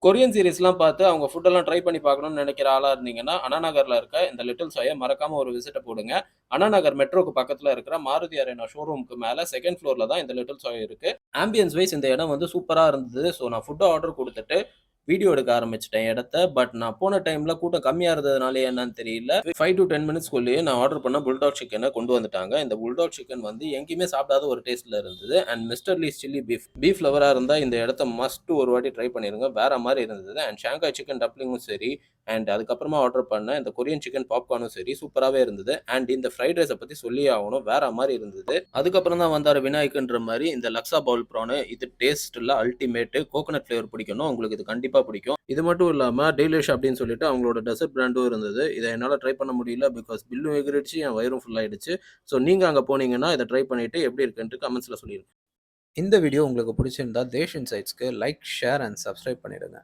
Korean சீரிஸ்லாம் பார்த்து அவங்க ஃபுட்டெல்லாம் ட்ரை பண்ணி பார்க்கணும்னு நினைக்கிற ஆளா இருந்தீங்கன்னா, அண்ணா நகர்ல இருக்க இந்த லிட்டில் சாய மறக்காம ஒரு விசிட்ட போடுங்க. அண்ணா நகர் மெட்ரோக்கு பக்கத்துல இருக்கிற மாருதி அரேனா ஷோரூம்க்கு மேல 2ண்ட் ஃப்ளோர்ல தான் இந்த லிட்டில் சாய் இருக்கு. ஆம்பியன்ஸ் வைஸ் இந்த இடம் வந்து சூப்பரா இருந்தது. ஸோ நான் ஃபுட் ஆர்டர் குடுத்துட்டு வீடியோ எடுக்க ஆரம்பிச்சுட்டேன் இடத்த. பட் நான் போன டைம்ல கூட்டம் கம்மியா இருந்ததுனாலயா என்னன்னு தெரியல. 5 டூ 10 மினிட்ஸ்க்குள்ளேயே நான் ஆர்டர் பண்ண புல்டாக் சிக்கன கொண்டு வந்துட்டாங்க. இந்த புல்டாக் சிக்கன் வந்து எங்கேயுமே சாப்பிடாத ஒரு டேஸ்ட்ல இருந்தது. And mister Lee's chilli beef. Beef லவரா இருந்தா இந்த இடத்த மஸ்ட் ஒரு வாட்டி ட்ரை பண்ணிருங்க. வேற மாரி இருந்தது. அண்ட் ஷாங்காய் சிக்கன் டப்ளிங்கும் சரி, அண்ட் அதுக்கப்புறமா ஆர்டர் பண்ண இந்த கொரியன் சிக்கன் பாப்கார்னும் சரி சூப்பராவே இருந்தது. அண்ட் இந்த ஃப்ரைட் ரைஸ பத்தி சொல்லியே ஆகணும். வேற மாரி இருந்தது. அதுக்கப்புறம் தான் வந்தாரு விநாயக்ன்ற மாரி இந்த லக்ஸா பவுல் ப்ரான். இது டேஸ்ட்ல அல்டிமேட். கோகனட் ஃப்ளேவர் பிடிக்கணும். உங்களுக்கு இது கண்டிப்பா பிடிக்கும். இது மட்டும் இல்லாம டெய்லிஷ் அப்படின்னு சொல்லிட்டு அவங்களோட டெசர்ட் பிராண்டும் இருந்தது. இத என்னால ட்ரை பண்ண முடியல. பிகாஸ் பில்லும் எகிறிடுச்சு, என் வயிறும் ஃபுல் ஆயிடுச்சு. ஸோ நீங்க அங்க போனீங்கன்னா இத ட்ரை பண்ணிட்டு எப்படி இருக்குன்ட்டு கமெண்ட்ஸ்ல சொல்லிருங்க. இந்த வீடியோ உங்களுக்கு பிடிச்சிருந்தா தேஷ் இன்சைட்ஸ்க்கு லைக், ஷேர் அண்ட் சப்ஸ்கிரைப் பண்ணிடுங்க.